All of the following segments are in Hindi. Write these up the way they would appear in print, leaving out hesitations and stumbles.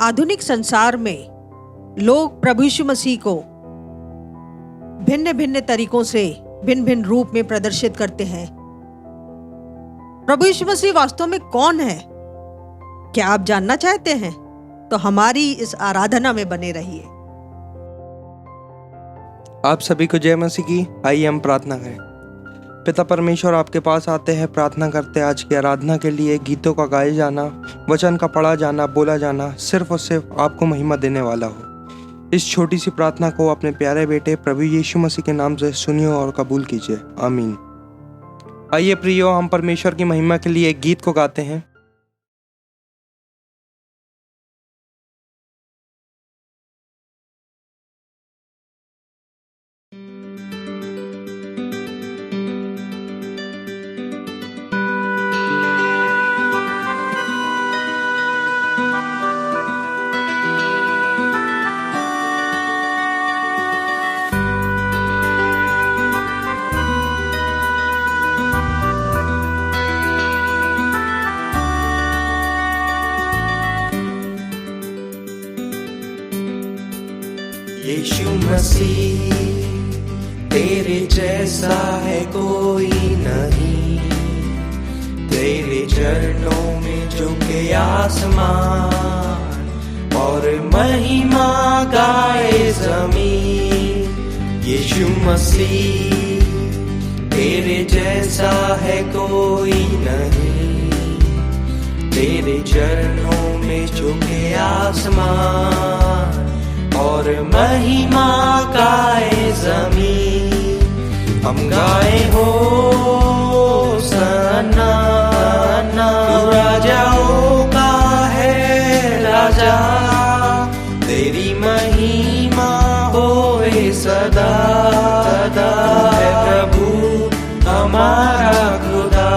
आधुनिक संसार में लोग प्रभु यीशु मसीह को भिन्न भिन्न तरीकों से भिन्न भिन्न रूप में प्रदर्शित करते हैं। प्रभु यीशु मसीह वास्तव में कौन है? क्या आप जानना चाहते हैं? तो हमारी इस आराधना में बने रहिए। आप सभी को जय मसीह की। आइए हम प्रार्थना करें। पिता परमेश्वर, आपके पास आते हैं, प्रार्थना करते हैं आज की आराधना के लिए। गीतों का गाए जाना, वचन का पढ़ा जाना, बोला जाना सिर्फ और सिर्फ आपको महिमा देने वाला हो। इस छोटी सी प्रार्थना को अपने प्यारे बेटे प्रभु यीशु मसीह के नाम से सुनिए और कबूल कीजिए। आमीन। आइए प्रियो, हम परमेश्वर की महिमा के लिए एक गीत को गाते हैं। यीशु मसीह तेरे जैसा है कोई नहीं, तेरे चरणों में झुके आसमान और महिमा गाए जमीन। यीशु मसीह तेरे जैसा है कोई नहीं, तेरे चरणों में झुके आसमान और महिमा गाए जमीन। हम गाए हो सना, तू राजाओं का है राजा, तेरी महिमा होए सदा सदा। है प्रभु हमारा खुदा।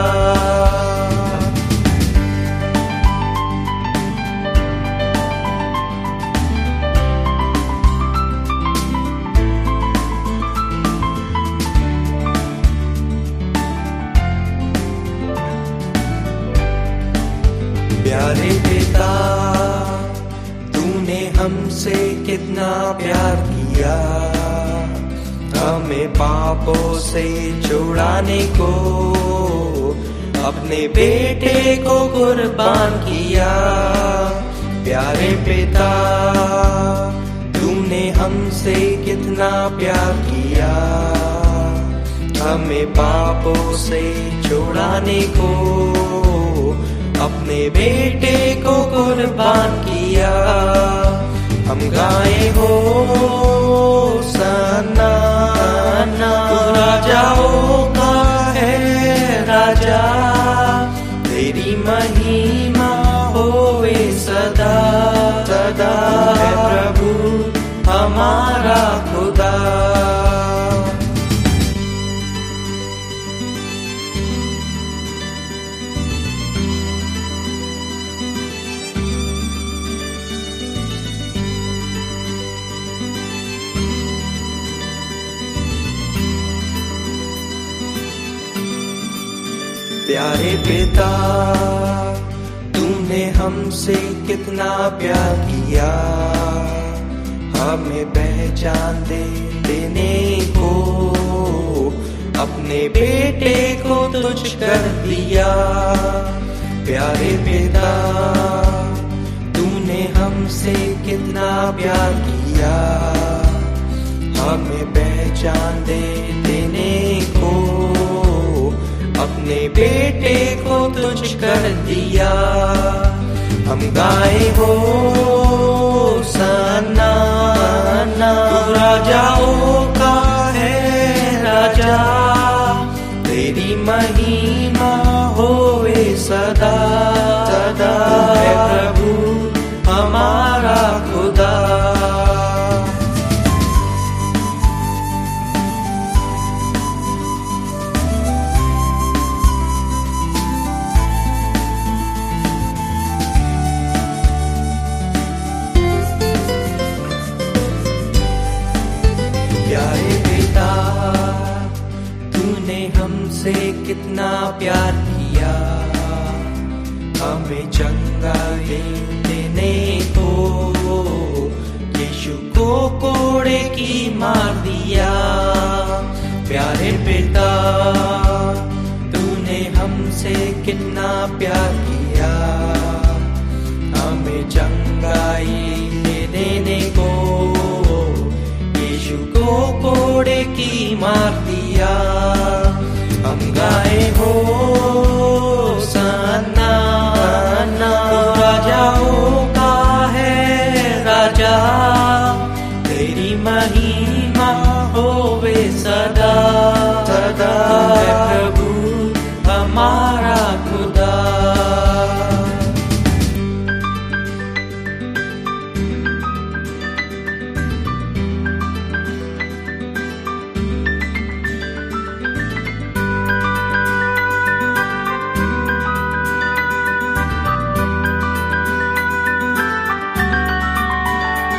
प्यारे पिता, तूने हमसे कितना प्यार किया, हमें पापों से छुड़ाने को अपने बेटे को कुर्बान किया। प्यारे पिता, तूने हमसे कितना प्यार किया, हमें पापों से छुड़ाने को अपने बेटे को कुर्बान किया। हम गाए हो सना, तू राजाओं का है राजा, तेरी महिमा होए सदा सदा। है प्रभु हमारा खुदा। प्यारे पिता, तूने हमसे कितना प्यार किया, हमें पहचान देने को अपने बेटे को तुझ कर दिया। प्यारे पिता, तूने हमसे कितना प्यार किया, हमें पहचान देने को अपने बेटे को तुझ कर दिया। हम गाए हो सना, तू राजाओं का है राजा, तेरी महिमा होए सदा सदा। है प्रभु हमारा खुदा। प्यारे पिता, तूने हमसे कितना प्यार किया, हमें चंगाई देने को कोड़े की मार दिया। प्यारे पिता, तूने हमसे कितना प्यार किया, हमें चंगाई देने को यीशु को कोड़े की मार दिया। हम गाए हो सन्ना, तू राजाओं का है राजा, तेरी महिमा होवे सदा सदा। है प्रभु हमारा खुदा।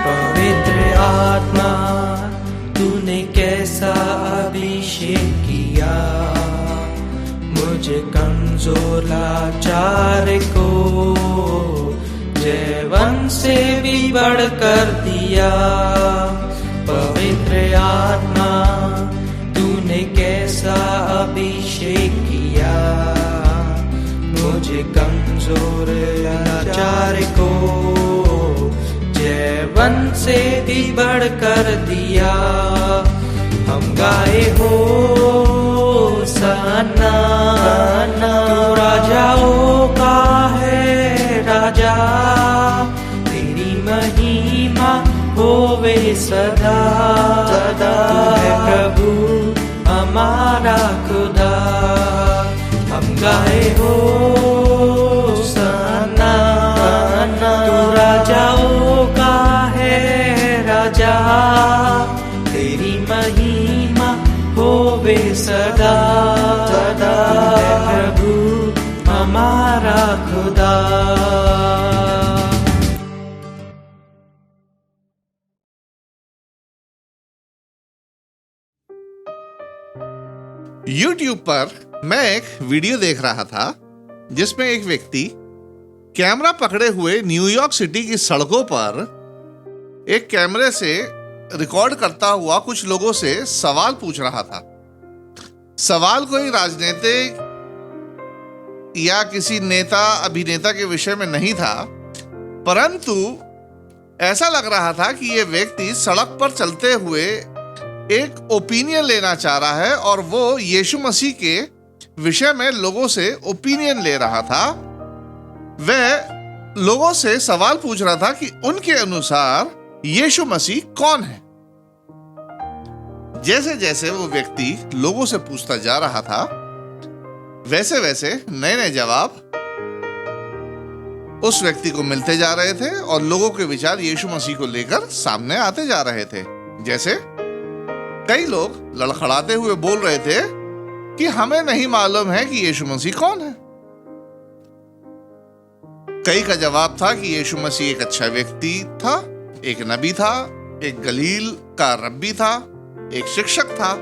पवित्र आत्मा, तूने कैसा अभिषेक किया, मुझे कमजोर लाचार को जैवन से भी बढ़ कर दिया। पवित्र आत्मा, तूने कैसा अभिषेक किया, मुझे कमजोर लाचार को जैवन से भी बढ़ कर दिया। हम गाए हो सन्ना, तू राजाओं का है राजा, तेरी महिमा होवे सदा सदा। है प्रभु हमारा खुदा। हम गाए हो सन्ना, तू राजाओं का है राजा, तेरी महिमा होवे सदा सदा। है प्रभु हमारा खुदा। YouTube पर मैं एक वीडियो देख रहा था जिसमें एक व्यक्ति कैमरा पकड़े हुए न्यूयॉर्क सिटी की सड़कों पर एक कैमरे से रिकॉर्ड करता हुआ कुछ लोगों से सवाल पूछ रहा था। सवाल कोई राजनीतिक या किसी नेता अभिनेता के विषय में नहीं था, परंतु ऐसा लग रहा था कि यह व्यक्ति सड़क पर चलते हुए एक ओपिनियन लेना चाह रहा है और वो यीशु मसीह के विषय में लोगों से ओपिनियन ले रहा था। वह लोगों से सवाल पूछ रहा था कि उनके अनुसार यीशु मसीह कौन है। जैसे जैसे वो व्यक्ति लोगों से पूछता जा रहा था, वैसे वैसे नए नए जवाब उस व्यक्ति को मिलते जा रहे थे और लोगों के विचार यीशु मसीह को लेकर सामने आते जा रहे थे। जैसे कई लोग लड़खड़ाते हुए बोल रहे थे कि हमें नहीं मालूम है कि यीशु मसीह कौन है। कई का जवाब था कि यीशु मसीह एक अच्छा व्यक्ति था, एक नबी था, एक गलील का रब्बी था, एक शिक्षक था,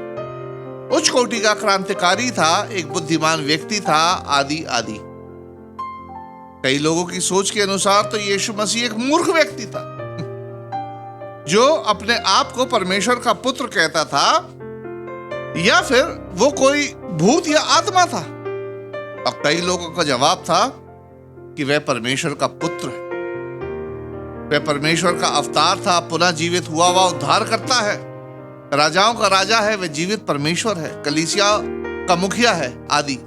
उच्च कोटि का क्रांतिकारी था, एक बुद्धिमान व्यक्ति था, आदि आदि। कई लोगों की सोच के अनुसार तो यीशु मसीह एक मूर्ख व्यक्ति था जो अपने आप को परमेश्वर का पुत्र कहता था, या फिर वो कोई भूत या आत्मा था। और कई लोगों का जवाब था कि वह परमेश्वर का पुत्र है, वह परमेश्वर का अवतार था, पुनः जीवित हुआ उद्धार करता है, राजाओं का राजा है, वह जीवित परमेश्वर है, कलीसिया का मुखिया है, आदि।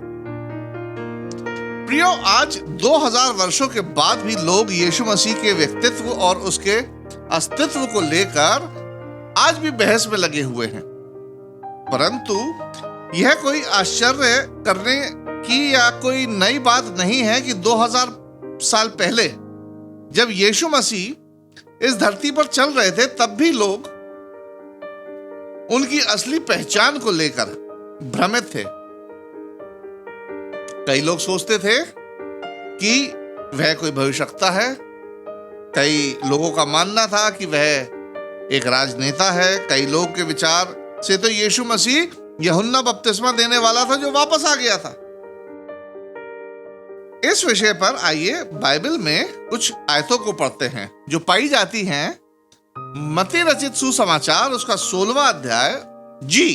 प्रियो, आज 2000 वर्षों के बाद भी लोग यीशु मसीह के व्यक्तित्व और उसके अस्तित्व को लेकर आज भी बहस में लगे हुए हैं। परंतु यह कोई आश्चर्य करने की या कोई नई बात नहीं है कि 2000 साल पहले जब यीशु मसीह इस धरती पर चल रहे थे, तब भी लोग उनकी असली पहचान को लेकर भ्रमित थे। कई लोग सोचते थे कि वह कोई भविष्यवक्ता है, कई लोगों का मानना था कि वह एक राजनेता है, कई लोग के विचार से तो यीशु मसीह यूहन्ना बपतिस्मा देने वाला था जो वापस आ गया था। इस विषय पर आइए बाइबल में कुछ आयतों को पढ़ते हैं जो पाई जाती हैं मत्ती रचित सुसमाचार उसका 16वां अध्याय जी।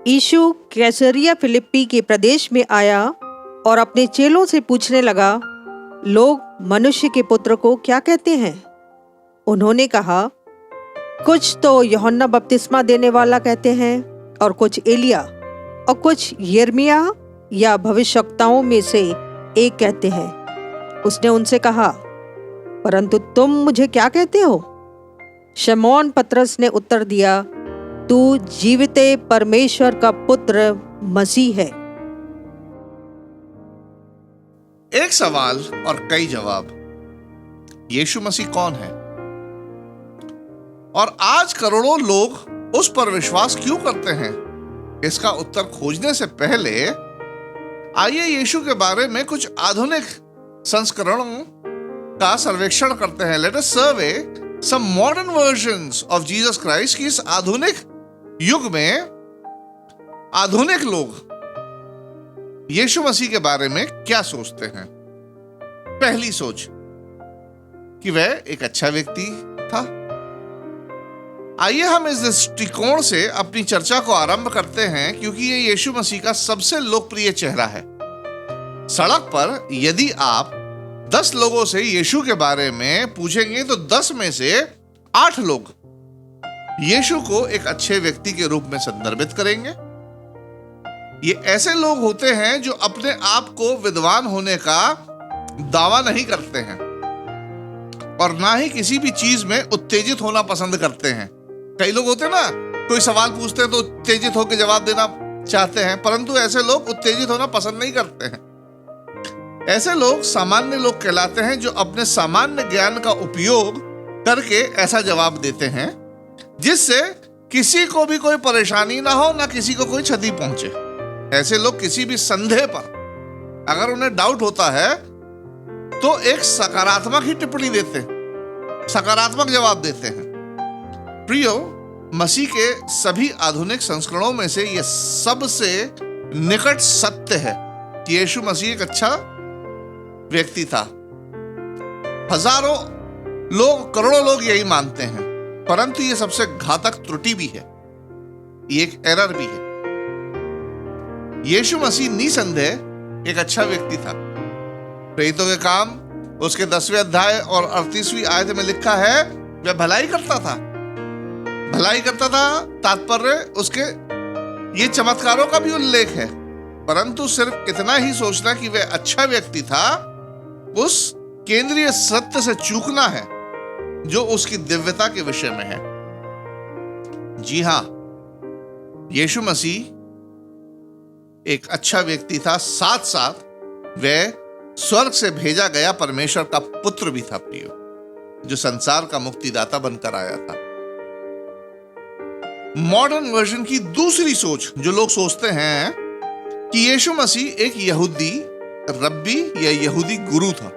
यीशु कैसरिया फिलिप्पी के प्रदेश में आया और अपने चेलों से पूछने लगा, लोग मनुष्य के पुत्र को क्या कहते हैं? उन्होंने कहा, कुछ तो यूहन्ना बपतिस्मा देने वाला कहते हैं, और कुछ एलिया, और कुछ यिर्मयाह या भविष्यवक्ताओं में से एक कहते हैं। उसने उनसे कहा, परंतु तुम मुझे क्या कहते हो? शमौन पतरस ने उत्तर दिया, तू जीविते परमेश्वर का पुत्र मसीह है। एक सवाल और कई जवाब। यीशु मसीह कौन है? और आज करोड़ों लोग उस पर विश्वास क्यों करते हैं? इसका उत्तर खोजने से पहले आइए यीशु के बारे में कुछ आधुनिक संस्करणों का सर्वेक्षण करते हैं। Let us survey some modern versions of Jesus Christ की इस आधुनिक युग में आधुनिक लोग यीशु मसीह के बारे में क्या सोचते हैं। पहली सोच कि वह एक अच्छा व्यक्ति था। आइए हम इस दृष्टिकोण से अपनी चर्चा को आरंभ करते हैं, क्योंकि ये यीशु मसीह का सबसे लोकप्रिय चेहरा है। सड़क पर यदि आप 10 लोगों से यीशु के बारे में पूछेंगे तो 10 में से 8 लोग यीशु को एक अच्छे व्यक्ति के रूप में संदर्भित करेंगे। ये ऐसे लोग होते हैं जो अपने आप को विद्वान होने का दावा नहीं करते हैं और ना ही किसी भी चीज में उत्तेजित होना पसंद करते हैं। कई लोग होते हैं ना, कोई सवाल पूछते हैं तो उत्तेजित होकर जवाब देना चाहते हैं, परंतु ऐसे लोग उत्तेजित होना पसंद नहीं करते हैं। ऐसे लोग सामान्य लोग कहलाते हैं, जो अपने सामान्य ज्ञान का उपयोग करके ऐसा जवाब देते हैं जिससे किसी को भी कोई परेशानी ना हो, ना किसी को कोई क्षति पहुंचे। ऐसे लोग किसी भी संदेह पर अगर उन्हें डाउट होता है तो एक सकारात्मक ही टिप्पणी देते हैं, सकारात्मक जवाब देते हैं। प्रियो, मसीह के सभी आधुनिक संस्करणों में से यह सबसे निकट सत्य है कि यीशु मसीह एक अच्छा व्यक्ति था। हजारों लोग, करोड़ों लोग यही मानते हैं, परंतु यह सबसे घातक त्रुटि भी है, ये एक एरर भी है। यीशु मसीह निसंदेह एक अच्छा व्यक्ति था। प्रेरितों के काम उसके 10वें अध्याय और 38वीं आयत में लिखा है, वह भलाई करता था। भलाई करता था तात्पर्य उसके ये चमत्कारों का भी उल्लेख है, परंतु सिर्फ इतना ही सोचना कि वह अच्छा व्यक्ति था, उस केंद्रीय सत्य से चूकना है जो उसकी दिव्यता के विषय में है। जी हां, यीशु मसीह एक अच्छा व्यक्ति था, साथ साथ वह स्वर्ग से भेजा गया परमेश्वर का पुत्र भी था प्रियो, जो संसार का मुक्तिदाता बनकर आया था। मॉडर्न वर्जन की दूसरी सोच जो लोग सोचते हैं कि यीशु मसीह एक यहूदी रब्बी या यहूदी गुरु था।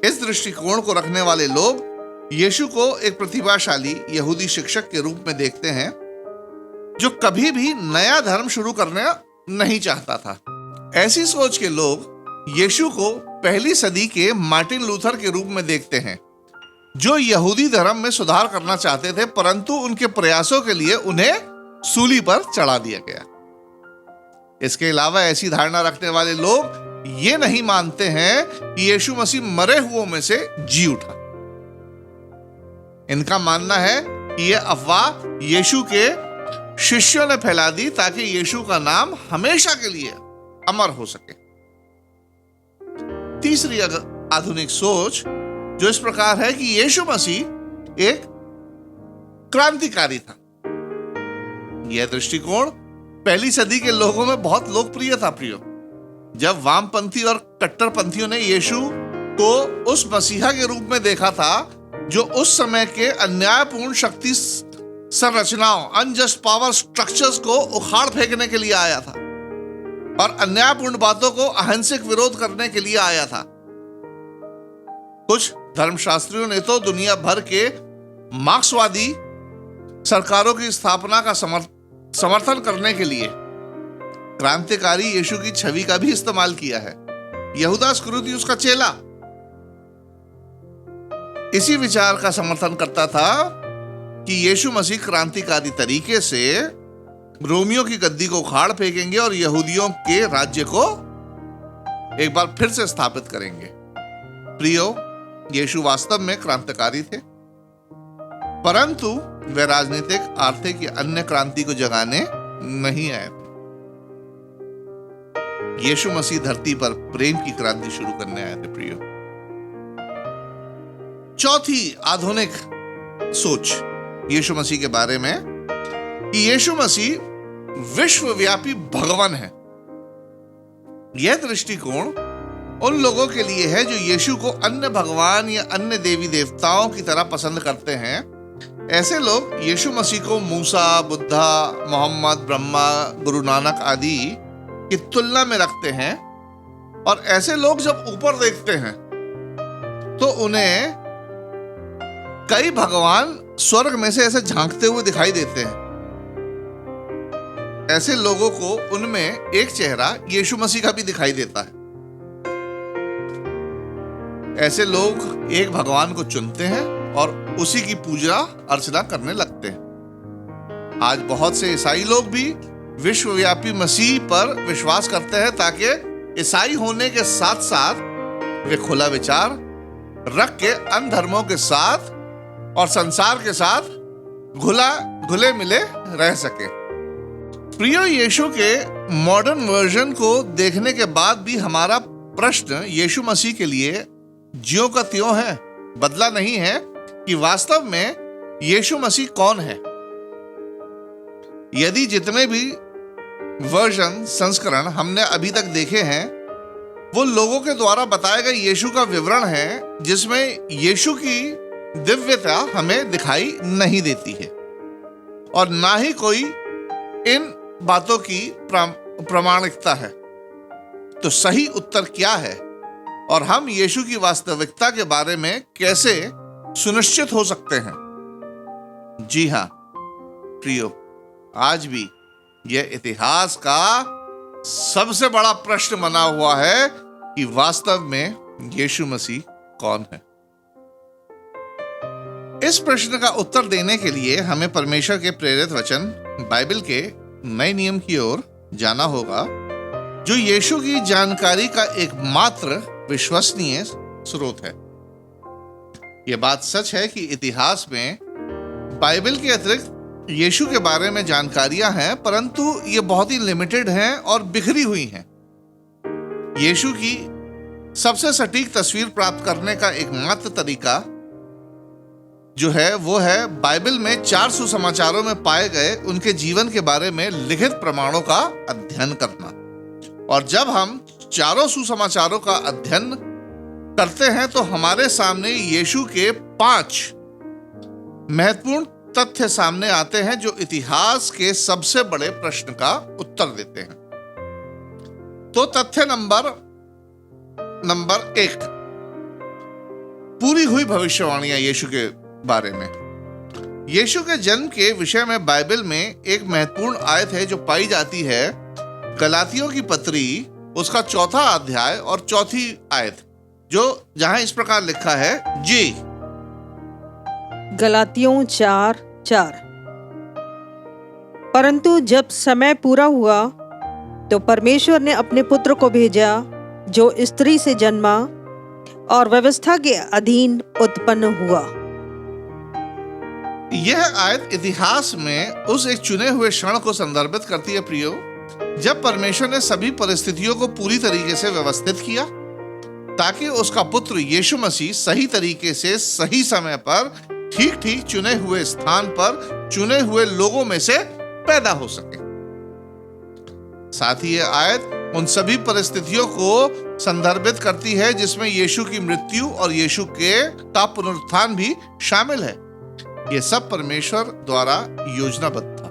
इस दृष्टिकोण को रखने वाले लोग यीशु को एक प्रतिभाशाली यहूदी शिक्षक के रूप में देखते हैं, जो कभी भी नया धर्म शुरू करना नहीं चाहता था। ऐसी सोच के लोग यीशु को पहली सदी के मार्टिन लूथर के रूप में देखते हैं, जो यहूदी धर्म में सुधार करना चाहते थे, परंतु उनके प्रयासों के लिए उन्हें सूली पर चढ़ा दिया गया। इसके अलावा ऐसी धारणा रखने वाले लोग ये नहीं मानते हैं कि यीशु मसीह मरे हुओं में से जी उठा। इनका मानना है कि यह अफवाह यीशु के शिष्यों ने फैला दी ताकि यीशु का नाम हमेशा के लिए अमर हो सके। तीसरी आधुनिक सोच जो इस प्रकार है कि यीशु मसीह एक क्रांतिकारी था। यह दृष्टिकोण पहली सदी के लोगों में बहुत लोकप्रिय था प्रियो। जब वामपंथी और कट्टरपंथियों ने यीशु को उस मसीहा के रूप में देखा था जो उस समय के अन्यायपूर्ण शक्ति संरचनाओं, अनजस्ट पावर स्ट्रक्चर्स को उखाड़ फेंकने के लिए आया था और अन्यायपूर्ण बातों को अहिंसक विरोध करने के लिए आया था। कुछ धर्मशास्त्रियों ने तो दुनिया भर के मार्क्सवादी सरकारों की स्थापना का समर्थन करने के लिए क्रांतिकारी यीशु की छवि का भी इस्तेमाल किया है। यहूदा इस्करियोती उसका चेला। इसी विचार का समर्थन करता था कि यीशु मसीह क्रांतिकारी तरीके से रोमियों की गद्दी को उखाड़ फेंकेंगे और यहूदियों के राज्य को एक बार फिर से स्थापित करेंगे। प्रियो, यीशु वास्तव में क्रांतिकारी थे, परंतु वे राजनीतिक, आर्थिक या अन्य क्रांति को जगाने नहीं आए थे। यीशु मसीह धरती पर प्रेम की क्रांति शुरू करने आए थे। प्रियो, चौथी आधुनिक सोच यीशु मसीह के बारे में कि यीशु मसीह विश्वव्यापी भगवान है। यह दृष्टिकोण उन लोगों के लिए है जो यीशु को अन्य भगवान या अन्य देवी देवताओं की तरह पसंद करते हैं। ऐसे लोग यीशु मसीह को मूसा, बुद्धा, मोहम्मद, ब्रह्मा, गुरु नानक आदि की तुलना में रखते हैं। और ऐसे लोग जब ऊपर देखते हैं तो उन्हें कई भगवान स्वर्ग में से ऐसे झांकते हुए दिखाई देते हैं। ऐसे लोगों को उनमें एक चेहरा यीशु मसीह का भी दिखाई देता है। ऐसे लोग एक भगवान को चुनते हैं और उसी की पूजा अर्चना करने लगते हैं। आज बहुत से ईसाई लोग भी विश्वव्यापी मसीह पर विश्वास करते हैं ताकि ईसाई होने के साथ साथ वे खुला विचार रख के अन्य धर्मों के साथ और संसार के साथ घुले मिले रह सके। प्रियो, यीशु के मॉडर्न वर्जन को देखने के बाद भी हमारा प्रश्न यीशु मसीह के लिए ज्यों का त्यों है, बदला नहीं है कि वास्तव में यीशु मसीह कौन है। यदि जितने भी वर्जन, संस्करण हमने अभी तक देखे हैं वो लोगों के द्वारा बताए गए यीशु का विवरण है, जिसमें यीशु की दिव्यता हमें दिखाई नहीं देती है और ना ही कोई इन बातों की प्रामाणिकता है, तो सही उत्तर क्या है और हम यीशु की वास्तविकता के बारे में कैसे सुनिश्चित हो सकते हैं? जी हाँ प्रियो, आज भी यह इतिहास का सबसे बड़ा प्रश्न बना हुआ है कि वास्तव में यीशु मसीह कौन है। इस प्रश्न का उत्तर देने के लिए हमें परमेश्वर के प्रेरित वचन बाइबल के नए नियम की ओर जाना होगा, जो यीशु की जानकारी का एकमात्र विश्वसनीय स्रोत है। यह बात सच है कि इतिहास में बाइबल के अतिरिक्त यीशु के बारे में जानकारियां हैं, परंतु ये बहुत ही लिमिटेड हैं और बिखरी हुई हैं। यीशु की सबसे सटीक तस्वीर प्राप्त करने का एकमात्र तरीका जो है वो है बाइबल में 4 सुसमाचारों में पाए गए उनके जीवन के बारे में लिखित प्रमाणों का अध्ययन करना। और जब हम चारों सुसमाचारों का अध्ययन करते हैं तो हमारे सामने यीशु के 5 महत्वपूर्ण तथ्य सामने आते हैं जो इतिहास के सबसे बड़े प्रश्न का उत्तर देते हैं। तो तथ्य नंबर 1, पूरी हुई भविष्यवाणियां यीशु के बारे में। यीशु के जन्म के विषय में बाइबल में एक महत्वपूर्ण आयत है जो पाई जाती है गलातियों की पत्री, उसका 4वां अध्याय और 4थी आयत, जो जहां इस प्रकार लिखा है, जी गलातियों 4:4। परंतु जब समय पूरा हुआ तो परमेश्वर ने अपने पुत्र को भेजा जो स्त्री से जन्मा और व्यवस्था के अधीन उत्पन्न हुआ। यह आयत इतिहास में उस एक चुने हुए क्षण को संदर्भित करती है प्रियो, जब परमेश्वर ने सभी परिस्थितियों को पूरी तरीके से व्यवस्थित किया ताकि उसका पुत्र यीशु मसीह सही तरीके से सही समय पर ठीक चुने हुए स्थान पर चुने हुए लोगों में से पैदा हो सके। साथ ही यह आयत उन सभी परिस्थितियों को संदर्भित करती है जिसमें यीशु की मृत्यु और यीशु का पुनरुत्थान भी शामिल है। यह सब परमेश्वर द्वारा योजनाबद्ध था।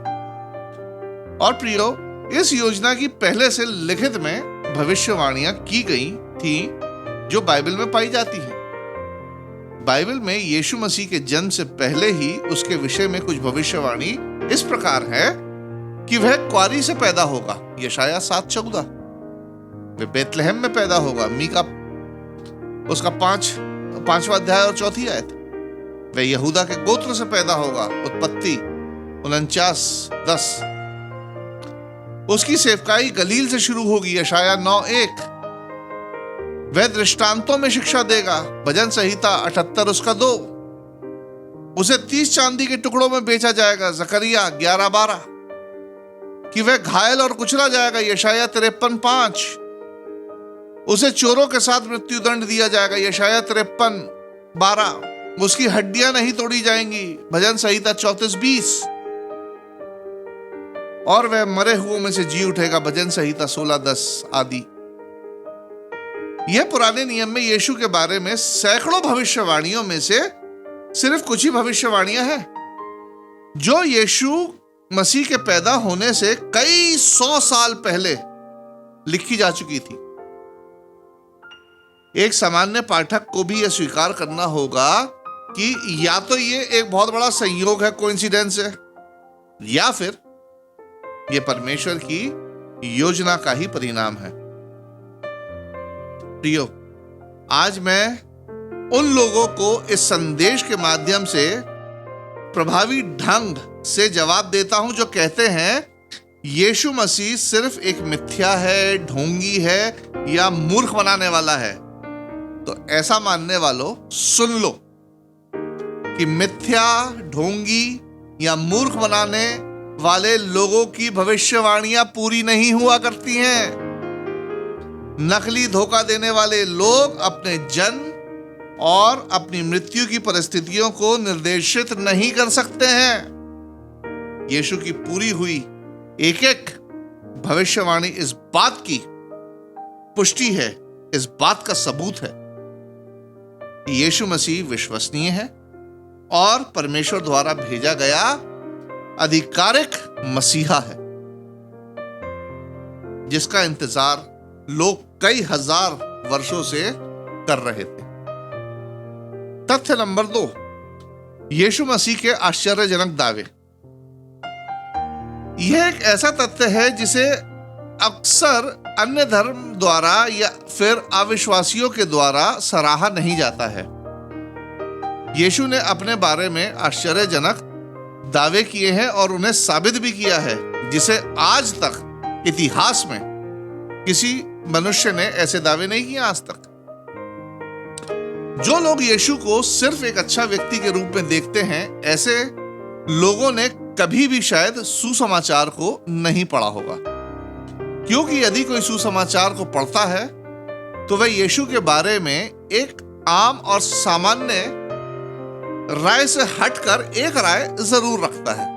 और प्रियो, इस योजना की पहले से लिखित में भविष्यवाणियां की गई थी जो बाइबल में पाई जाती हैं। बाइबल में यीशु मसीह के जन्म से पहले ही उसके विषय में कुछ भविष्यवाणी इस प्रकार है कि वह कुआरी से पैदा होगा, यशायाह 7:14। वह बेतलहम में पैदा होगा, मीका उसका 5वां अध्याय और 4थी आयत। वह यहूदा के गोत्र से पैदा होगा। उत्पत्ति 49:10। उसकी सेवकाई गलील से शुरू होगी। यशाया 9:1। वह दृष्टांतों में शिक्षा देगा। भजन संहिता 78 उसका 2। उसे 30 चांदी के टुकड़ों में बेचा जाएगा। जकरिया 11:12। कि वह घायल और कुचला जाएगा। यशाया 53:5। उसे चोरों के साथ मृत्युदंड दिया जाएगा। यशाया 53:12। उसकी हड्डियां नहीं तोड़ी जाएंगी। भजन संहिता 34:20। और वह मरे हुओं में से जी उठेगा। भजन संहिता 16:10 आदि। यह पुराने नियम में यीशु के बारे में सैकड़ों भविष्यवाणियों में से सिर्फ कुछ ही भविष्यवाणियां हैं जो यीशु मसीह के पैदा होने से कई 100 साल पहले लिखी जा चुकी थी। एक सामान्य पाठक को भी यह स्वीकार करना होगा कि या तो ये एक बहुत बड़ा संयोग है, कोइंसिडेंस है, या फिर यह परमेश्वर की योजना का ही परिणाम है। प्रियो, आज मैं उन लोगों को इस संदेश के माध्यम से प्रभावी ढंग से जवाब देता हूं जो कहते हैं यीशु मसीह सिर्फ एक मिथ्या है, ढोंगी है या मूर्ख बनाने वाला है। तो ऐसा मानने वालों, सुन लो कि मिथ्या, ढोंगी या मूर्ख बनाने वाले लोगों की भविष्यवाणियां पूरी नहीं हुआ करती हैं। नकली धोखा देने वाले लोग अपने जन्म और अपनी मृत्यु की परिस्थितियों को निर्देशित नहीं कर सकते हैं। यीशु की पूरी हुई एक एक भविष्यवाणी इस बात की पुष्टि है, इस बात का सबूत है कि यीशु मसीह विश्वसनीय है और परमेश्वर द्वारा भेजा गया आधिकारिक मसीहा है जिसका इंतजार लोग कई हजार वर्षों से कर रहे थे। तथ्य नंबर 2, यीशु मसीह के आश्चर्यजनक दावे। यह एक ऐसा तथ्य है जिसे अक्सर अन्य धर्म द्वारा या फिर अविश्वासियों के द्वारा सराहा नहीं जाता है। यीशु ने अपने बारे में आश्चर्यजनक दावे किए हैं और उन्हें साबित भी किया है जिसे आज तक इतिहास में किसी मनुष्य ने ऐसे दावे नहीं किए आज तक। जो लोग यीशु को सिर्फ एक अच्छा व्यक्ति के रूप में देखते हैं, ऐसे लोगों ने कभी भी शायद सुसमाचार को नहीं पढ़ा होगा, क्योंकि यदि कोई सुसमाचार को पढ़ता है तो वह यीशु के बारे में एक आम और सामान्य राय से हटकर एक राय जरूर रखता है।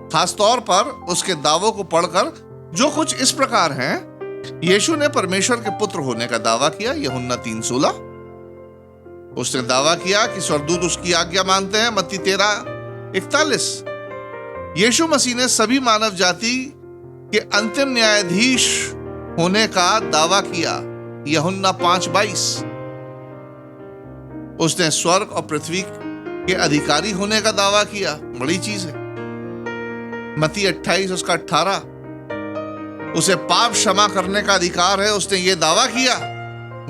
खासतौर पर उसके दावों को पढ़कर जो कुछ इस प्रकार हैं। यीशु ने परमेश्वर के पुत्र होने का दावा किया, यूहन्ना 3:16। उसने दावा किया कि स्वर्गदूत उसकी आज्ञा मानते हैं, मत्ती 13:41। यीशु मसीह ने सभी मानव जाति के अंतिम न्यायाधीश होने का दावा किया, यूहन्ना 5:22। उसने स्वर्ग और पृथ्वी के अधिकारी होने का दावा किया, बड़ी चीज है, मत्ती 28 उसका 18। उसे पाप क्षमा करने का अधिकार है, उसने ये दावा किया,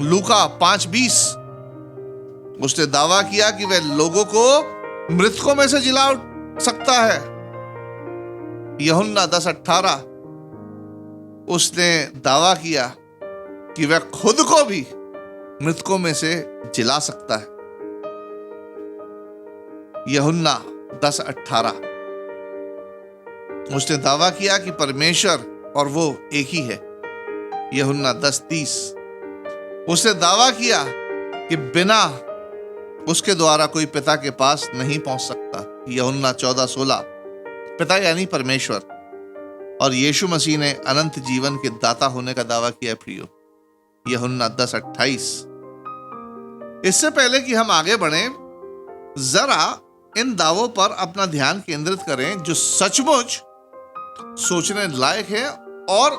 लूका 5:20। उसने दावा किया कि वह लोगों को मृतकों में से जिला सकता है, यूहन्ना 10:18। उसने दावा किया कि वह खुद को भी मृतकों में से जिला सकता है, यूहन्ना 10:18। उसने दावा किया कि परमेश्वर और वो एक ही है, यूहन्ना 10:30। उसने दावा किया कि बिना उसके द्वारा कोई पिता के पास नहीं पहुंच सकता, यूहन्ना 14:16। पिता यानी परमेश्वर। और यीशु मसीह ने अनंत जीवन के दाता होने का दावा किया प्रियो, यूहन्ना 10:28। इससे पहले कि हम आगे बढ़ें, जरा इन दावों पर अपना ध्यान केंद्रित करें जो सचमुच सोचने लायक है और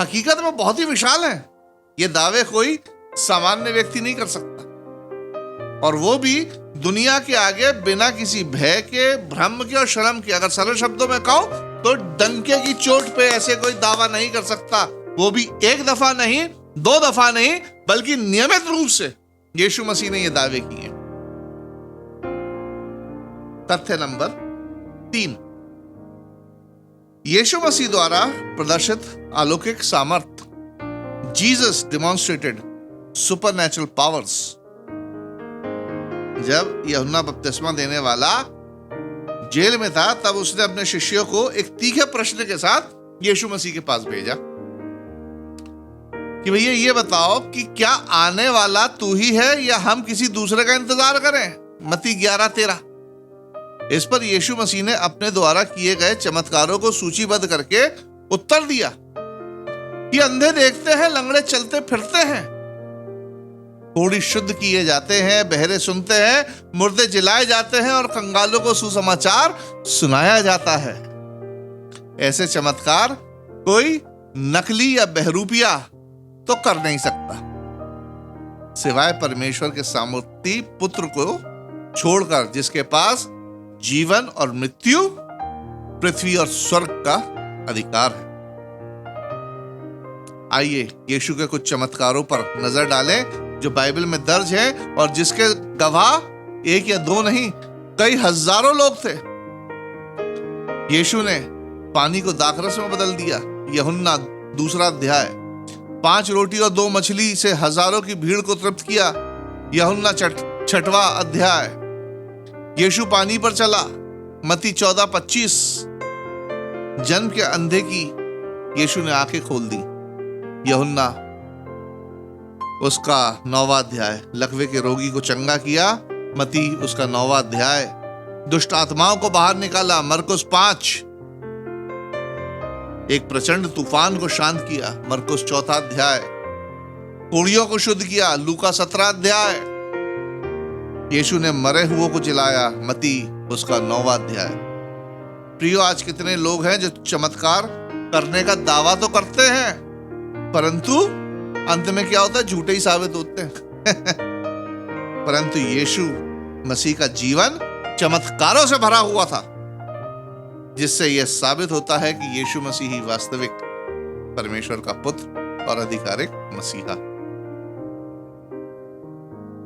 हकीकत में बहुत ही विशाल है। ये दावे कोई सामान्य व्यक्ति नहीं कर सकता, और वो भी दुनिया के आगे बिना किसी भय के, भ्रम के और शर्म के। अगर सरल शब्दों में कहो तो डंके की चोट पे ऐसे कोई दावा नहीं कर सकता, वो भी एक दफा नहीं, 2 दफा नहीं, बल्कि नियमित रूप से यीशु मसीह ने ये दावे किए। तथ्य नंबर 3, यीशु मसीह द्वारा प्रदर्शित अलौकिक सामर्थ, जीसस डेमोन्स्ट्रेटेड सुपरनैचुरल पावर्स। जब यूहन्ना बपतिस्मा देने वाला जेल में था, तब उसने अपने शिष्यों को एक तीखे प्रश्न के साथ यीशु मसीह के पास भेजा कि भैया ये बताओ कि क्या आने वाला तू ही है या हम किसी दूसरे का इंतजार करें। मत्ती 11:13। इस पर यीशु मसीह ने अपने द्वारा किए गए चमत्कारों को सूचीबद्ध करके उत्तर दिया कि अंधे देखते हैं, लंगड़े चलते फिरते हैं, कोढ़ी शुद्ध किए जाते हैं, बहरे सुनते हैं, मुर्दे जिलाए जाते हैं और कंगालों को सुसमाचार सुनाया जाता है। ऐसे चमत्कार कोई नकली या बहरूपिया तो कर नहीं सकता, सिवाय परमेश्वर के सामर्थी पुत्र को छोड़कर, जिसके पास जीवन और मृत्यु, पृथ्वी और स्वर्ग का अधिकार है। आइए यीशु के कुछ चमत्कारों पर नजर डालें जो बाइबल में दर्ज हैं और जिसके गवाह एक या दो नहीं, कई हजारों लोग थे। यीशु ने पानी को दाखरस में बदल दिया, यूहन्ना 2 अध्याय। 5 रोटी और 2 मछली से हजारों की भीड़ को तृप्त किया, यूहन्ना 6वां अध्याय। यीशु पानी पर चला, मत्ती 14:25। जन्म के अंधे की यीशु ने आंखें खोल दी, यूहन्ना उसका 9वां अध्याय। लकवे के रोगी को चंगा किया, मत्ती उसका 9वां अध्याय। दुष्ट आत्माओं को बाहर निकाला, मरकुस 5। एक प्रचंड तूफान को शांत किया, मरकुस 4 अध्याय। कोढ़ियों को शुद्ध किया, लूका 17 अध्याय। यीशु ने मरे हुओं को जिलाया, मत्ती उसका 9वां अध्याय। प्रियो, आज कितने लोग हैं जो चमत्कार करने का दावा तो करते हैं, परंतु अंत में क्या होता है? झूठे ही साबित होते हैं। परंतु यीशु मसीह का जीवन चमत्कारों से भरा हुआ था, जिससे यह साबित होता है कि यीशु मसीह ही वास्तविक परमेश्वर का पुत्र और आधिकारिक मसीहा।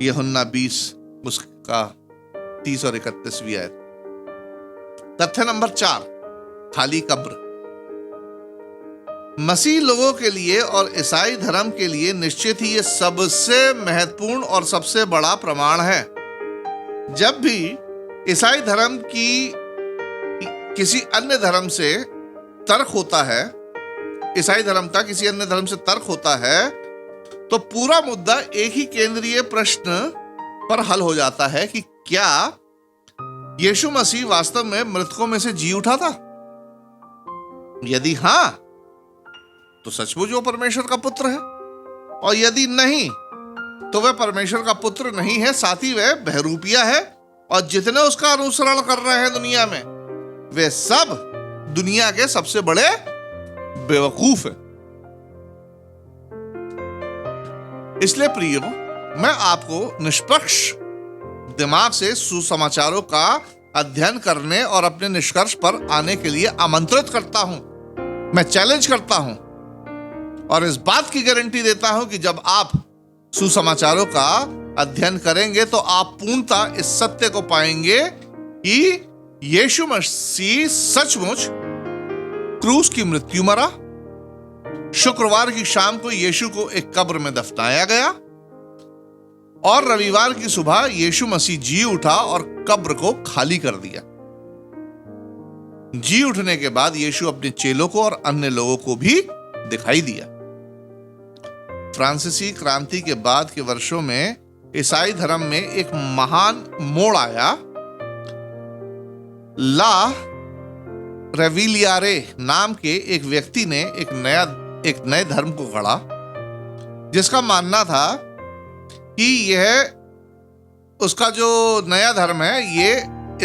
यूहन्ना 20 उसका 30 और 31वीं आयत। तथ्य नंबर 4, खाली कब्र। मसीह लोगों के लिए और ईसाई धर्म के लिए निश्चित ही यह सबसे महत्वपूर्ण और सबसे बड़ा प्रमाण है। जब भी ईसाई धर्म की किसी अन्य धर्म से तर्क होता है, ईसाई धर्म का किसी अन्य धर्म से तर्क होता है, तो पूरा मुद्दा एक ही केंद्रीय प्रश्न पर हल हो जाता है कि क्या यीशु मसीह वास्तव में मृतकों में से जी उठा था? यदि हां, तो सचमुच वो परमेश्वर का पुत्र है, और यदि नहीं, तो वह परमेश्वर का पुत्र नहीं है, साथ ही वह बहरूपिया है, और जितने उसका अनुसरण कर रहे हैं दुनिया में, वे सब दुनिया के सबसे बड़े बेवकूफ हैं। इसलिए प्रियो, मैं आपको निष्पक्ष दिमाग से सुसमाचारों का अध्ययन करने और अपने निष्कर्ष पर आने के लिए आमंत्रित करता हूं। मैं चैलेंज करता हूं और इस बात की गारंटी देता हूं कि जब आप सुसमाचारों का अध्ययन करेंगे तो आप पूर्णतः इस सत्य को पाएंगे कि यीशु मसीह सचमुच क्रूस की मृत्यु मरा। शुक्रवार की शाम को यीशु को एक कब्र में दफनाया गया और रविवार की सुबह यीशु मसीह जी उठा और कब्र को खाली कर दिया। जी उठने के बाद यीशु अपने चेलों को और अन्य लोगों को भी दिखाई दिया। फ्रांसीसी क्रांति के बाद के वर्षों में ईसाई धर्म में एक महान मोड़ आया। ला रेविलियारे नाम के एक व्यक्ति ने एक नए धर्म को गढ़ा, जिसका मानना था कि यह उसका जो नया धर्म है ये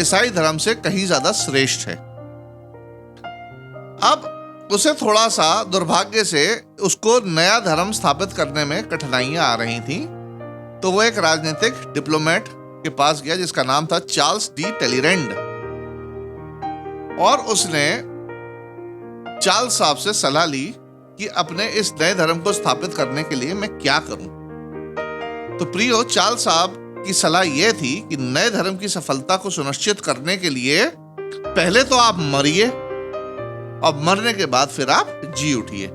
ईसाई धर्म से कहीं ज्यादा श्रेष्ठ है। अब उसे थोड़ा सा दुर्भाग्य से उसको नया धर्म स्थापित करने में कठिनाइयां आ रही थी, तो वो एक राजनीतिक डिप्लोमेट के पास गया जिसका नाम था चार्ल्स डी टेलीरेंड, और उसने चार्ल्स साहब से सलाह ली कि अपने इस नए धर्म को स्थापित करने के लिए मैं क्या करूं। तो प्रियो, चार्ल्स साहब की सलाह यह थी कि नए धर्म की सफलता को सुनिश्चित करने के लिए पहले तो आप मरिए और मरने के बाद फिर आप जी उठिए।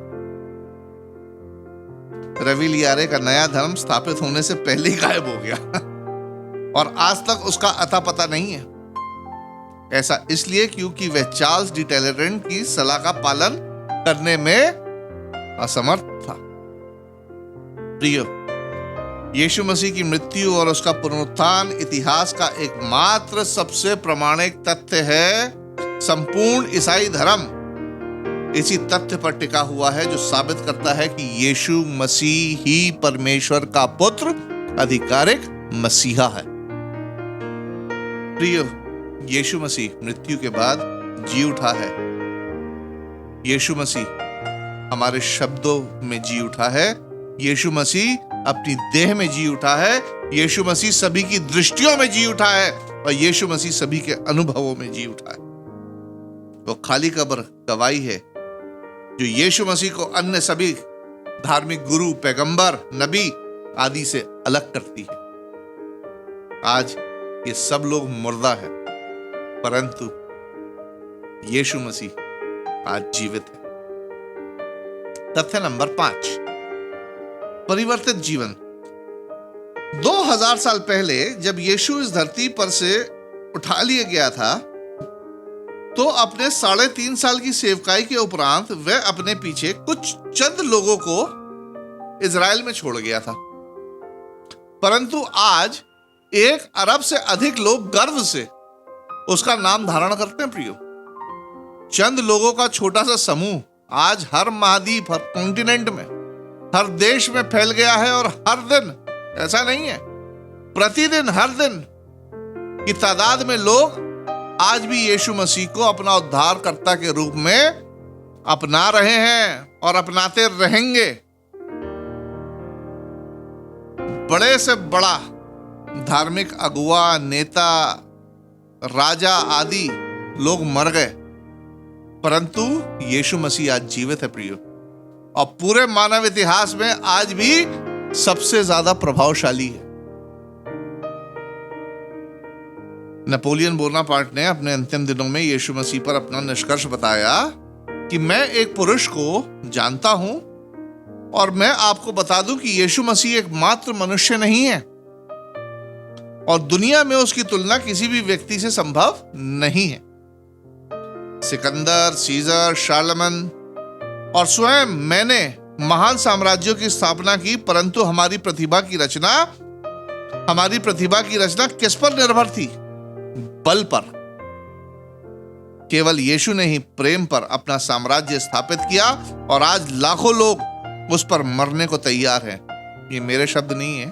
रवि लियारे का नया धर्म स्थापित होने से पहले ही गायब हो गया और आज तक उसका अता पता नहीं है। ऐसा इसलिए क्योंकि वह चार्ल्स डी टैलेरेंट की सलाह का पालन करने में असमर्थ था। प्रियो, यीशु मसीह की मृत्यु और उसका पुनरुत्थान इतिहास का एकमात्र सबसे प्रामाणिक तथ्य है। संपूर्ण ईसाई धर्म इसी तथ्य पर टिका हुआ है जो साबित करता है कि यीशु मसीह ही परमेश्वर का पुत्र, आधिकारिक मसीहा है। प्रियो, यीशु मसीह मृत्यु के बाद जी उठा है। यीशु मसीह हमारे शब्दों में जी उठा है। यीशु मसीह अपनी देह में जी उठा है। यीशु मसीह सभी की दृष्टियों में जी उठा है और यीशु मसीह सभी के अनुभवों में जी उठा है। वो खाली कब्र गवाही है जो यीशु मसीह को अन्य सभी धार्मिक गुरु, पैगंबर, नबी आदि से अलग करती है। आज ये सब लोग मुर्दा है, परंतु यीशु मसीह आज जीवित है। तथ्य नंबर 5, परिवर्तित जीवन। 2000 साल पहले जब यीशु इस धरती पर से उठा लिया गया था तो अपने 3.5 साल की सेवकाई के उपरांत वह अपने पीछे कुछ चंद लोगों को इजराइल में छोड़ गया था। परंतु आज 1 अरब से अधिक लोग गर्व से उसका नाम धारण करते हैं। प्रियो, चंद लोगों का छोटा सा समूह आज हर महाद्वीप, हर कॉन्टिनेंट में, हर देश में फैल गया है और हर दिन, ऐसा नहीं है, प्रतिदिन, हर दिन की तादाद में लोग आज भी यीशु मसीह को अपना उद्धारकर्ता के रूप में अपना रहे हैं और अपनाते रहेंगे। बड़े से बड़ा धार्मिक अगुवा, नेता, राजा आदि लोग मर गए, परंतु यीशु मसीह आज जीवित है। प्रियो, और पूरे मानव इतिहास में आज भी सबसे ज्यादा प्रभावशाली है। नेपोलियन बोनापार्ट ने अपने अंतिम दिनों में यीशु मसीह पर अपना निष्कर्ष बताया कि मैं एक पुरुष को जानता हूं और मैं आपको बता दूं कि यीशु मसीह एकमात्र मनुष्य नहीं है और दुनिया में उसकी तुलना किसी भी व्यक्ति से संभव नहीं है। सिकंदर, सीजर, शार्लमन और स्वयं मैंने महान साम्राज्यों की स्थापना की, परंतु हमारी प्रतिभा की रचना किस पर निर्भर थी? बल पर। केवल यीशु ने ही प्रेम पर अपना साम्राज्य स्थापित किया और आज लाखों लोग उस पर मरने को तैयार हैं। ये मेरे शब्द नहीं है,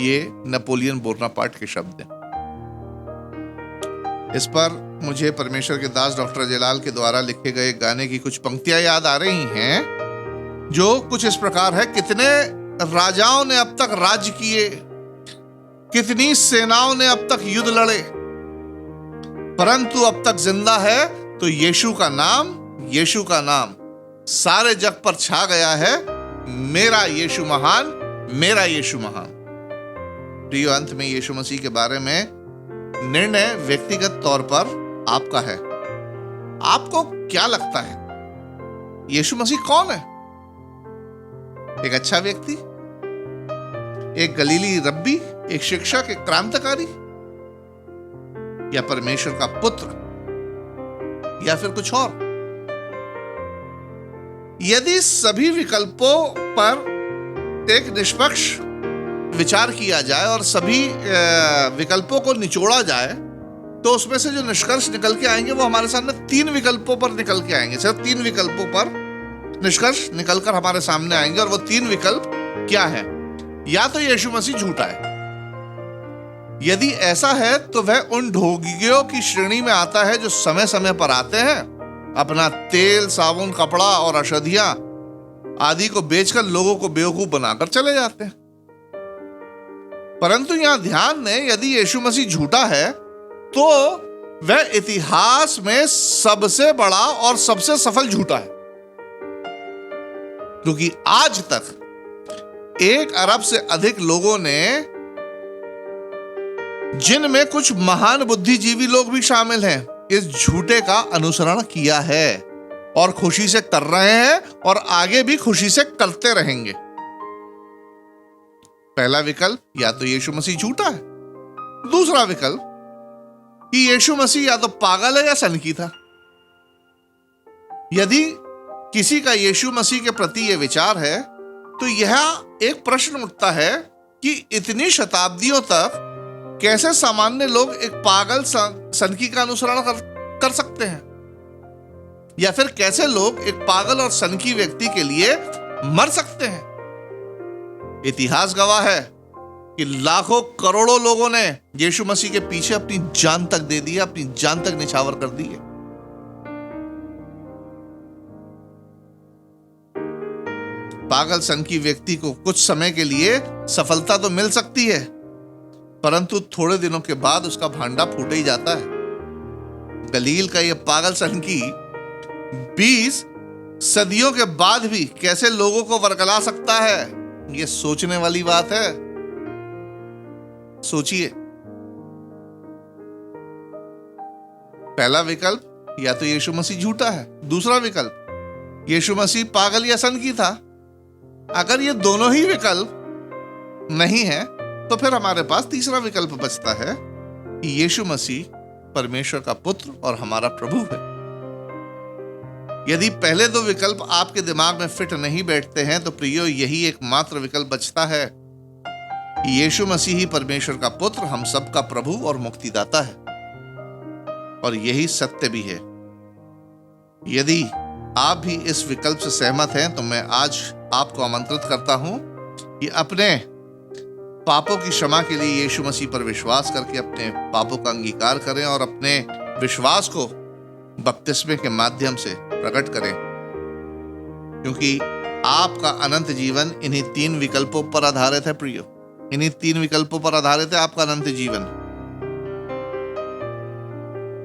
ये नेपोलियन बोनापार्ट के शब्द हैं। इस पर मुझे परमेश्वर के दास डॉक्टर जयलाल के द्वारा लिखे गए गाने की कुछ पंक्तियां याद आ रही हैं जो कुछ इस प्रकार है। कितने राजाओं ने अब तक राज्य किए, कितनी सेनाओं ने अब तक युद्ध लड़े, परंतु अब तक जिंदा है तो यीशु का नाम सारे जग पर छा गया है। मेरा यीशु महान, मेरा यीशु महान। प्रिय, अंत में यीशु मसीह के बारे में निर्णय व्यक्तिगत तौर पर आपका है। आपको क्या लगता है, यीशु मसीह कौन है? एक अच्छा व्यक्ति, एक गलीली रब्बी, एक शिक्षक, एक क्रांतिकारी, या परमेश्वर का पुत्र, या फिर कुछ और? यदि सभी विकल्पों पर एक निष्पक्ष विचार किया जाए और सभी विकल्पों को निचोड़ा जाए तो उसमें से जो निष्कर्ष निकल के आएंगे वो हमारे सामने 3 विकल्पों पर निकल के आएंगे। सिर्फ 3 विकल्पों पर निष्कर्ष निकलकर हमारे सामने आएंगे और वो 3 विकल्प क्या है? या तो यीशु मसीह झूठा है, यदि ऐसा है तो वह उन ढोंगियों की श्रेणी में आता है जो समय समय पर आते हैं, अपना तेल, साबुन, कपड़ा और औषधियां आदि को बेचकर लोगों को बेवकूफ बनाकर चले जाते हैं। परंतु यहां ध्यान दें, यदि यीशु मसीह झूठा है तो वह इतिहास में सबसे बड़ा और सबसे सफल झूठा है, क्योंकि आज तक 1 अरब से अधिक लोगों ने जिनमें कुछ महान बुद्धिजीवी लोग भी शामिल हैं, इस झूठे का अनुसरण किया है और खुशी से कर रहे हैं और आगे भी खुशी से करते रहेंगे। पहला विकल्प, या तो यीशु मसीह झूठा है। दूसरा विकल्प कि यीशु मसीह या तो पागल है या सनकी था। यदि किसी का यीशु मसीह के प्रति यह विचार है तो यह एक प्रश्न उठता है कि इतनी शताब्दियों तक कैसे सामान्य लोग एक पागल सनकी का अनुसरण कर सकते हैं, या फिर कैसे लोग एक पागल और सनकी व्यक्ति के लिए मर सकते हैं। इतिहास गवाह है कि लाखों करोड़ों लोगों ने यीशु मसीह के पीछे अपनी जान तक दे दी है, अपनी जान तक निछावर कर दी है। पागल सनकी व्यक्ति को कुछ समय के लिए सफलता तो मिल सकती है, परंतु थोड़े दिनों के बाद उसका भांडा फूट ही जाता है। गलील का यह पागल सनकी 20 सदियों के बाद भी कैसे लोगों को वरगला सकता है, यह सोचने वाली बात है। सोचिए। पहला विकल्प, या तो यीशु मसीह झूठा है। दूसरा विकल्प, यीशु मसीह पागल या सनकी था। अगर ये दोनों ही विकल्प नहीं है तो फिर हमारे पास तीसरा विकल्प बचता है कि यीशु मसीह परमेश्वर का पुत्र और हमारा प्रभु है। यदि पहले दो विकल्प आपके दिमाग में फिट नहीं बैठते हैं तो प्रियो, यही एकमात्र विकल्प बचता है कि यीशु मसीह ही परमेश्वर का पुत्र, हम सबका प्रभु और मुक्तिदाता है। और यही सत्य भी है। यदि आप भी इस विकल्प से सहमत हैं तो मैं आज आपको आमंत्रित करता हूं कि अपने पापों की क्षमा के लिए यीशु मसीह पर विश्वास करके अपने पापों का अंगीकार करें और अपने विश्वास को बपतिस्मे के माध्यम से प्रकट करें, क्योंकि आपका अनंत जीवन इन्हीं 3 विकल्पों पर आधारित है। प्रियो, इन्हीं 3 विकल्पों पर आधारित है आपका अनंत जीवन।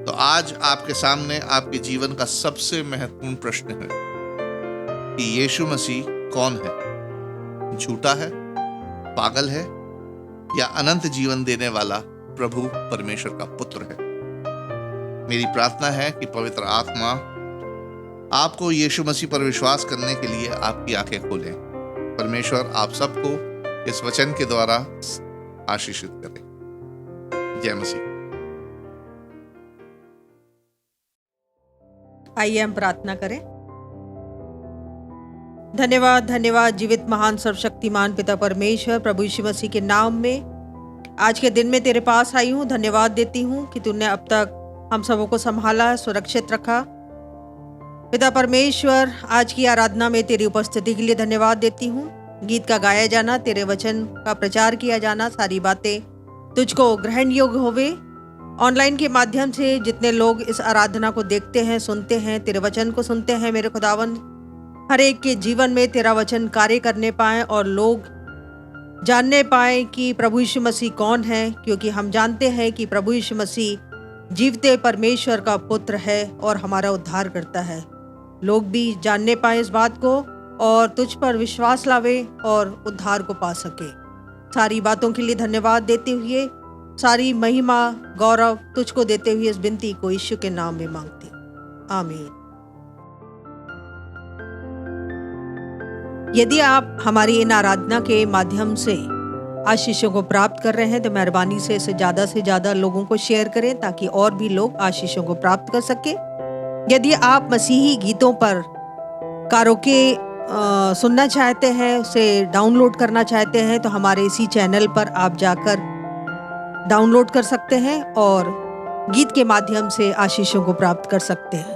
तो आज आपके सामने आपके जीवन का सबसे महत्वपूर्ण प्रश्न है कि यीशु मसीह कौन है? झूठा है, पागल है, या अनंत जीवन देने वाला प्रभु परमेश्वर का पुत्र है? मेरी प्रार्थना है कि पवित्र आत्मा आपको यीशु मसीह पर विश्वास करने के लिए आपकी आंखें खोलें। परमेश्वर आप सबको इस वचन के द्वारा आशीषित करे। जय मसीह। आइए हम प्रार्थना करें। धन्यवाद, धन्यवाद जीवित महान सर्वशक्तिमान पिता परमेश्वर, प्रभु यीशु मसीह के नाम में आज के दिन में तेरे पास आई हूँ। धन्यवाद देती हूँ कि तूने अब तक हम सबों को संभाला, सुरक्षित रखा। पिता परमेश्वर, आज की आराधना में तेरी उपस्थिति के लिए धन्यवाद देती हूँ। गीत का गाया जाना, तेरे वचन का प्रचार किया जाना, सारी बातें तुझको ग्रहण योग्य होवे। ऑनलाइन के माध्यम से जितने लोग इस आराधना को देखते हैं, सुनते हैं, तेरे वचन को सुनते हैं, मेरे खुदावन, हर एक के जीवन में तेरा वचन कार्य करने पाए और लोग जानने पाए कि प्रभु यीशु मसीह कौन है, क्योंकि हम जानते हैं कि प्रभु यीशु मसीह जीवते परमेश्वर का पुत्र है और हमारा उद्धार करता है। लोग भी जानने पाए इस बात को और तुझ पर विश्वास लावे और उद्धार को पा सके। सारी बातों के लिए धन्यवाद देते हुए, सारी महिमा गौरव तुझको देते हुए इस विनती को यीशु के नाम में मांगते, आमीन। यदि आप हमारी इन आराधना के माध्यम से आशीषों को प्राप्त कर रहे हैं तो मेहरबानी से इसे ज़्यादा से ज़्यादा लोगों को शेयर करें ताकि और भी लोग आशीषों को प्राप्त कर सके। यदि आप मसीही गीतों पर कारोके सुनना चाहते हैं, उसे डाउनलोड करना चाहते हैं, तो हमारे इसी चैनल पर आप जाकर डाउनलोड कर सकते हैं और गीत के माध्यम से आशीषों को प्राप्त कर सकते हैं।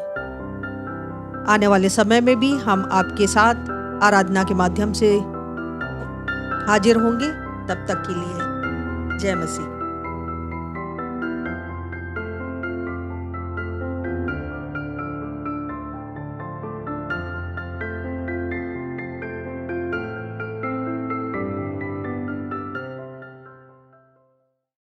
आने वाले समय में भी हम आपके साथ आराधना के माध्यम से हाजिर होंगे। तब तक के लिए जय मसीह।